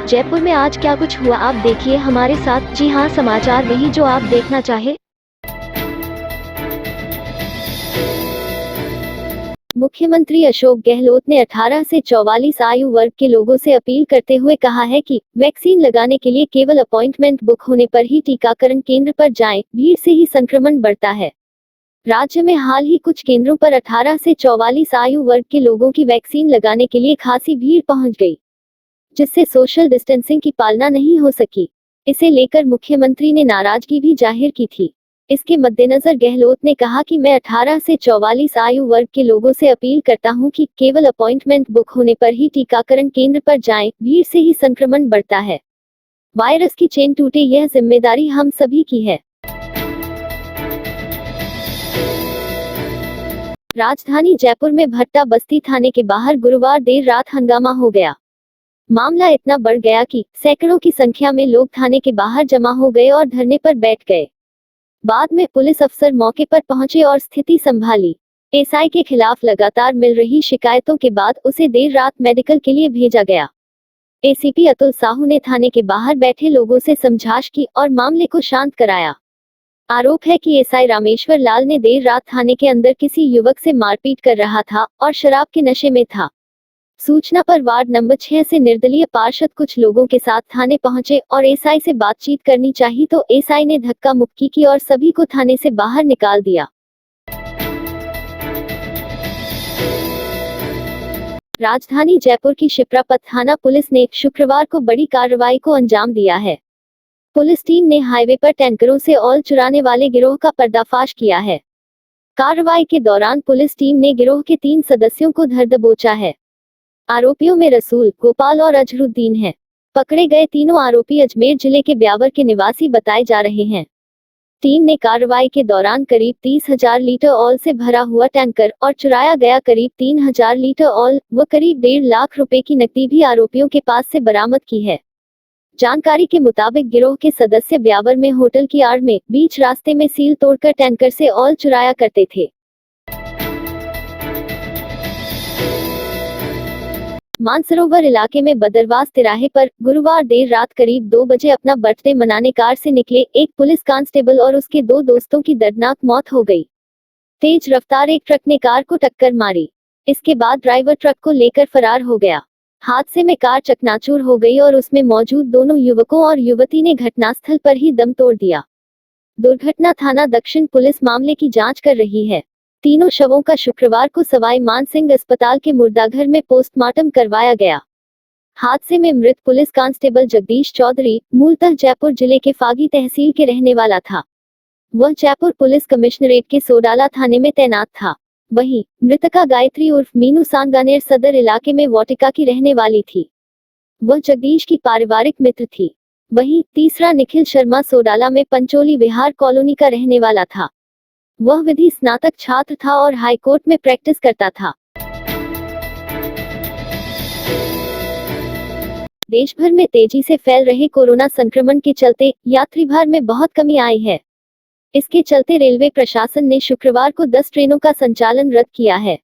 जयपुर में आज क्या कुछ हुआ आप देखिए हमारे साथ। जी हां, समाचार वही जो आप देखना चाहे। मुख्यमंत्री अशोक गहलोत ने 18 से 44 आयु वर्ग के लोगों से अपील करते हुए कहा है कि वैक्सीन लगाने के लिए केवल अपॉइंटमेंट बुक होने पर ही टीकाकरण केंद्र पर जाएं, भीड़ से ही संक्रमण बढ़ता है। राज्य में हाल ही कुछ केंद्रों पर 18 से 44 आयु वर्ग के लोगों की वैक्सीन लगाने के लिए खासी भीड़ पहुंच गई, जिससे सोशल डिस्टेंसिंग की पालना नहीं हो सकी। इसे लेकर मुख्यमंत्री ने नाराजगी भी जाहिर की थी। इसके मद्देनजर गहलोत ने कहा कि मैं 18 से 44 आयु वर्ग के लोगों से अपील करता हूं कि केवल अपॉइंटमेंट बुक होने पर ही टीकाकरण केंद्र पर जाएं, भीड़ से ही संक्रमण बढ़ता है। वायरस की चेन टूटे, यह जिम्मेदारी हम सभी की है। राजधानी जयपुर में भट्टा बस्ती थाने के बाहर गुरुवार देर रात हंगामा हो गया। मामला इतना बढ़ गया कि सैकड़ों की संख्या में लोग थाने के बाहर जमा हो गए और धरने पर बैठ गए। बाद में पुलिस अफसर मौके पर पहुंचे और स्थिति संभाली। एसआई के खिलाफ लगातार मिल रही शिकायतों के बाद उसे देर रात मेडिकल के लिए भेजा गया। एसीपी अतुल साहू ने थाने के बाहर बैठे लोगों से समझाइश की और मामले को शांत कराया। आरोप है कि एसआई रामेश्वर लाल ने देर रात थाने के अंदर किसी युवक से मारपीट कर रहा था और शराब के नशे में था। सूचना पर वार्ड नंबर 6 से निर्दलीय पार्षद कुछ लोगों के साथ थाने पहुंचे और एसआई से बातचीत करनी चाहिए तो एसआई ने धक्का मुक्की की और सभी को थाने से बाहर निकाल दिया। राजधानी जयपुर की शिप्रापत थाना पुलिस ने शुक्रवार को बड़ी कार्रवाई को अंजाम दिया है। पुलिस टीम ने हाईवे पर टैंकरों से ऑयल चुराने वाले गिरोह का पर्दाफाश किया है। कार्रवाई के दौरान पुलिस टीम ने गिरोह के 3 सदस्यों को धर दबोचा है। आरोपियों में रसूल, गोपाल और अजहरुद्दीन हैं। पकड़े गए तीनों आरोपी अजमेर जिले के ब्यावर के निवासी बताए जा रहे हैं। टीम ने कार्रवाई के दौरान करीब 30,000 लीटर ऑयल से भरा हुआ टैंकर और चुराया गया करीब 3,000 लीटर ऑयल व करीब 1.5 लाख रुपए की नकदी भी आरोपियों के पास से बरामद की है। जानकारी के मुताबिक गिरोह के सदस्य ब्यावर में होटल की आड़ में बीच रास्ते में सील तोड़कर टैंकर से ऑयल चुराया करते थे। मानसरोवर इलाके में बदरवास तिराहे पर गुरुवार देर रात करीब 2 बजे अपना बर्थडे मनाने कार से निकले एक पुलिस कांस्टेबल और उसके 2 दोस्तों की दर्दनाक मौत हो गई। तेज रफ्तार एक ट्रक ने कार को टक्कर मारी। इसके बाद ड्राइवर ट्रक को लेकर फरार हो गया। हादसे में कार चकनाचूर हो गई और उसमें मौजूद दोनों युवकों और युवती ने घटनास्थल पर ही दम तोड़ दिया। दुर्घटना थाना दक्षिण पुलिस मामले की जांच कर रही है। तीनों शवों का शुक्रवार को सवाई मानसिंह अस्पताल के मुर्दाघर में पोस्टमार्टम करवाया गया। हादसे में मृत पुलिस कांस्टेबल जगदीश चौधरी मूलतः जयपुर जिले के फागी तहसील के रहने वाला था। वह जयपुर पुलिस कमिश्नरेट के सोडाला थाने में तैनात था। वहीं मृतका गायत्री उर्फ मीनू सांगानेर सदर इलाके में वाटिका की रहने वाली थी। वह जगदीश की पारिवारिक मित्र थी। वहीं तीसरा निखिल शर्मा सोडाला में पंचोली विहार कॉलोनी का रहने वाला था। वह विधि स्नातक छात्र था और हाईकोर्ट में प्रैक्टिस करता था। देश भर में तेजी से फैल रहे कोरोना संक्रमण के चलते यात्री भार में बहुत कमी आई है। इसके चलते रेलवे प्रशासन ने शुक्रवार को 10 ट्रेनों का संचालन रद्द किया है।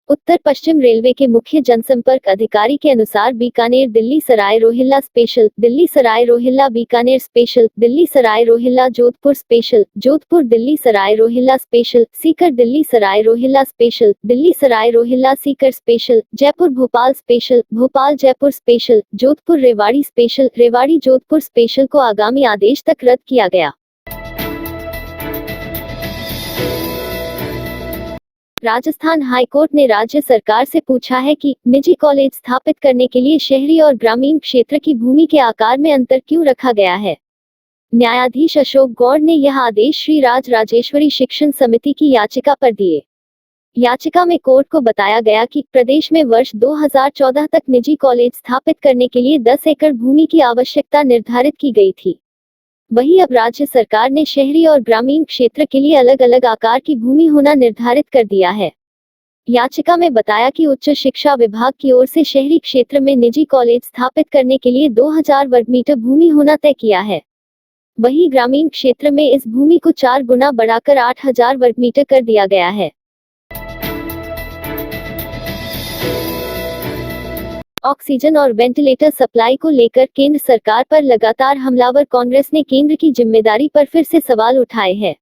उत्तर पश्चिम रेलवे के मुख्य जनसंपर्क अधिकारी के अनुसार Bikaner Delhi Sarai Rohilla special, Delhi Sarai Rohilla Bikaner special, Delhi Sarai Rohilla Jodhpur special, Jodhpur Delhi Sarai Rohilla special, Sikar Delhi Sarai Rohilla special, Delhi Sarai Rohilla Sikar special, Jaipur Bhopal special, Bhopal Jaipur special, Jodhpur Rewari special, Rewari Jodhpur special को आगामी आदेश तक रद्द किया गया। राजस्थान हाईकोर्ट ने राज्य सरकार से पूछा है कि निजी कॉलेज स्थापित करने के लिए शहरी और ग्रामीण क्षेत्र की भूमि के आकार में अंतर क्यों रखा गया है। न्यायाधीश अशोक गौड़ ने यह आदेश श्री राज राजेश्वरी शिक्षण समिति की याचिका पर दिए। याचिका में कोर्ट को बताया गया कि प्रदेश में वर्ष 2014 तक निजी कॉलेज स्थापित करने के लिए 10 एकड़ भूमि की आवश्यकता निर्धारित की गई थी। वहीं अब राज्य सरकार ने शहरी और ग्रामीण क्षेत्र के लिए अलग अलग आकार की भूमि होना निर्धारित कर दिया है। याचिका में बताया कि उच्च शिक्षा विभाग की ओर से शहरी क्षेत्र में निजी कॉलेज स्थापित करने के लिए 2000 वर्ग मीटर भूमि होना तय किया है। वहीं ग्रामीण क्षेत्र में इस भूमि को 4 गुना बढ़ाकर 8000 वर्ग मीटर कर दिया गया है। ऑक्सीजन और वेंटिलेटर सप्लाई को लेकर केंद्र सरकार पर लगातार हमलावर कांग्रेस ने केंद्र की जिम्मेदारी पर फिर से सवाल उठाए हैं।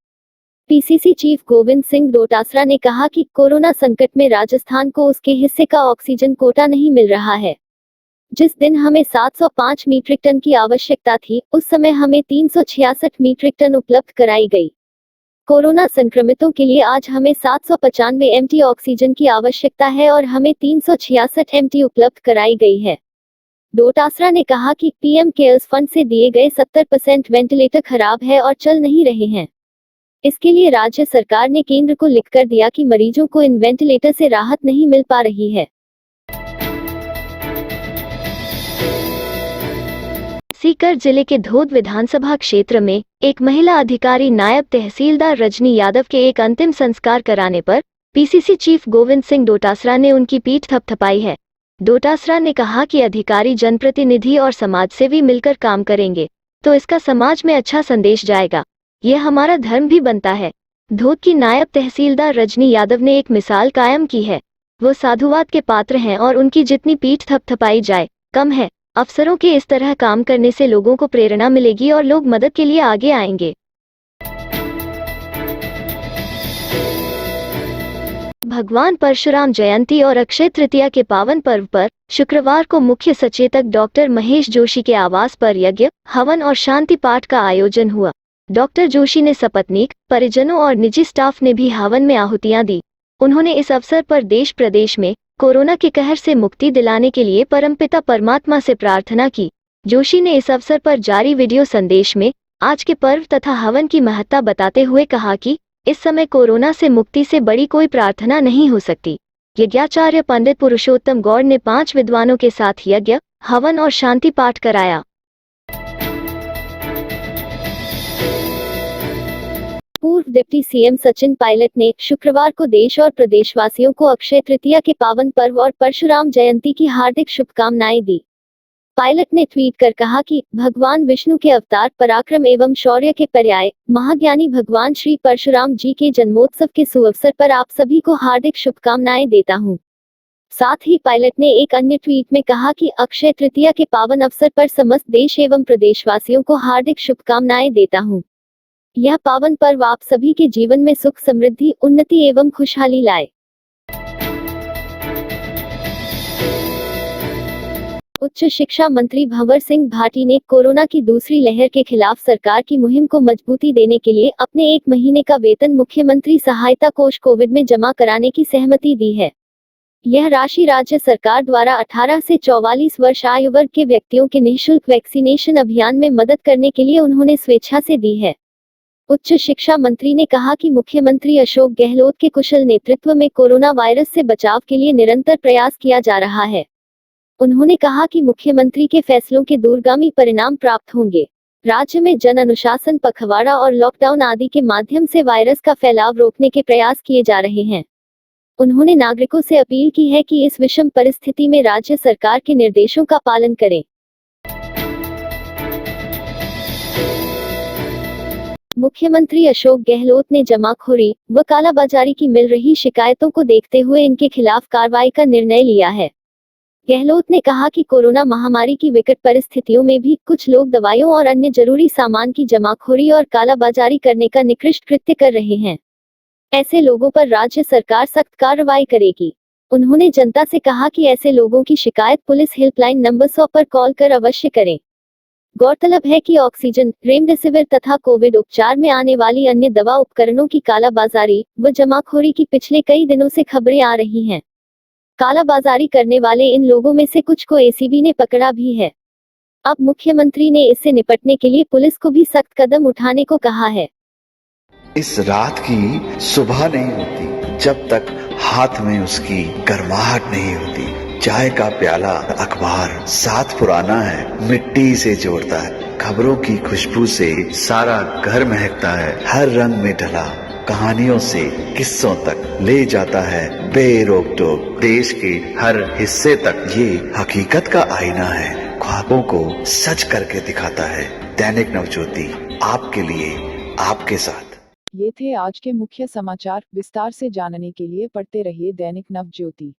पीसीसी चीफ गोविंद सिंह डोटासरा ने कहा कि कोरोना संकट में राजस्थान को उसके हिस्से का ऑक्सीजन कोटा नहीं मिल रहा है। जिस दिन हमें 705 मीट्रिक टन की आवश्यकता थी, उस समय हमें 366 मीट्रिक टन उपलब्ध कराई गई। कोरोना संक्रमितों के लिए आज हमें 795 एमटी ऑक्सीजन की आवश्यकता है और हमें 366 एमटी उपलब्ध कराई गई है। डोटासरा ने कहा कि पीएम केयर्स फंड से दिए गए 70% वेंटिलेटर खराब है और चल नहीं रहे हैं। इसके लिए राज्य सरकार ने केंद्र को लिखकर दिया कि मरीजों को इन वेंटिलेटर से राहत नहीं मिल पा रही है। सीकर जिले के धोद विधानसभा क्षेत्र में एक महिला अधिकारी नायब तहसीलदार रजनी यादव के एक अंतिम संस्कार कराने पर पीसीसी चीफ गोविंद सिंह डोटासरा ने उनकी पीठ थपथपाई है। डोटासरा ने कहा कि अधिकारी जनप्रतिनिधि और समाजसेवी मिलकर काम करेंगे तो इसका समाज में अच्छा संदेश जाएगा। यह हमारा धर्म भी बनता है। धोद की नायब तहसीलदार रजनी यादव ने एक मिसाल कायम की है। वो साधुवाद के पात्र हैं और उनकी जितनी पीठ थपथपाई जाए कम है। अफसरों के इस तरह काम करने से लोगों को प्रेरणा मिलेगी और लोग मदद के लिए आगे आएंगे। भगवान परशुराम जयंती और अक्षय तृतीया के पावन पर्व पर शुक्रवार को मुख्य सचेतक डॉक्टर महेश जोशी के आवास पर यज्ञ, हवन और शांति पाठ का आयोजन हुआ। डॉक्टर जोशी ने सपत्नीक, परिजनों और निजी स्टाफ ने भी हवन में आहुतियां दी। उन्होंने इस अवसर पर देश प्रदेश में कोरोना के कहर से मुक्ति दिलाने के लिए परमपिता परमात्मा से प्रार्थना की। जोशी ने इस अवसर पर जारी वीडियो संदेश में आज के पर्व तथा हवन की महत्ता बताते हुए कहा कि इस समय कोरोना से मुक्ति से बड़ी कोई प्रार्थना नहीं हो सकती। यज्ञाचार्य पंडित पुरुषोत्तम गौड़ ने 5 विद्वानों के साथ यज्ञ, हवन और शांति पाठ कराया। पूर्व डिप्टी सीएम सचिन पायलट ने शुक्रवार को देश और प्रदेशवासियों को अक्षय तृतीया के पावन पर्व और परशुराम जयंती की हार्दिक शुभकामनाएं दी। पायलट ने ट्वीट कर कहा कि भगवान विष्णु के अवतार, पराक्रम एवं शौर्य के पर्याय, महाज्ञानी भगवान श्री परशुराम जी के जन्मोत्सव के सुअवसर पर आप सभी को हार्दिक शुभकामनाएं देता हूं। साथ ही पायलट ने एक अन्य ट्वीट में कहा कि अक्षय तृतीया के पावन अवसर पर समस्त देश एवं प्रदेशवासियों को हार्दिक शुभकामनाएं देता हूं। यह पावन पर्व आप सभी के जीवन में सुख, समृद्धि, उन्नति एवं खुशहाली लाए। उच्च शिक्षा मंत्री भंवर सिंह भाटी ने कोरोना की दूसरी लहर के खिलाफ सरकार की मुहिम को मजबूती देने के लिए अपने 1 महीने का वेतन मुख्यमंत्री सहायता कोष कोविड में जमा कराने की सहमति दी है। यह राशि राज्य सरकार द्वारा 18 से 44 वर्ष आयु वर्ग के व्यक्तियों के निःशुल्क वैक्सीनेशन अभियान में मदद करने के लिए उन्होंने स्वेच्छा से दी है। उच्च शिक्षा मंत्री ने कहा कि मुख्यमंत्री अशोक गहलोत के कुशल नेतृत्व में कोरोना वायरस से बचाव के लिए निरंतर प्रयास किया जा रहा है। उन्होंने कहा कि मुख्यमंत्री के फैसलों के दूरगामी परिणाम प्राप्त होंगे। राज्य में जन अनुशासन, पखवाड़ा और लॉकडाउन आदि के माध्यम से वायरस का फैलाव रोकने के प्रयास किए जा रहे हैं। उन्होंने नागरिकों से अपील की है कि इस विषम परिस्थिति में राज्य सरकार के निर्देशों का पालन करें। मुख्यमंत्री अशोक गहलोत ने जमाखोरी व कालाबाजारी की मिल रही शिकायतों को देखते हुए इनके खिलाफ कार्रवाई का निर्णय लिया है। गहलोत ने कहा कि कोरोना महामारी की विकट परिस्थितियों में भी कुछ लोग दवाइयों और अन्य जरूरी सामान की जमाखोरी और कालाबाजारी करने का निकृष्ट कृत्य कर रहे हैं। ऐसे लोगों पर राज्य सरकार सख्त कार्रवाई करेगी। उन्होंने जनता से कहा कि ऐसे लोगों की शिकायत पुलिस हेल्पलाइन नंबर 100 पर कॉल कर अवश्य करें। गौरतलब है कि ऑक्सीजन, रेमडेसिविर तथा कोविड उपचार में आने वाली अन्य दवा उपकरणों की कालाबाजारी व जमाखोरी की पिछले कई दिनों से खबरें आ रही हैं। कालाबाजारी करने वाले इन लोगों में से कुछ को एसीबी ने पकड़ा भी है। अब मुख्यमंत्री ने इससे निपटने के लिए पुलिस को भी सख्त कदम उठाने को कहा है। इस रात की सुबह नहीं होती जब तक हाथ में उसकी गर्माहट नहीं होती। चाय का प्याला, अखबार साथ पुराना है, मिट्टी से जोड़ता है। खबरों की खुशबू से सारा घर महकता है। हर रंग में ढला कहानियों से किस्सों तक ले जाता है बेरोक टोक। देश के हर हिस्से तक ये हकीकत का आईना है, ख्वाबों को सच करके दिखाता है। दैनिक नवज्योति, आपके लिए, आपके साथ। ये थे आज के मुख्य समाचार। विस्तार से जानने के लिए पढ़ते रहिए दैनिक नवज्योति।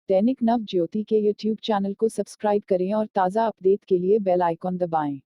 दैनिक नव ज्योति के YouTube चैनल को सब्सक्राइब करें और ताज़ा अपडेट के लिए बेल आइकॉन दबाएं।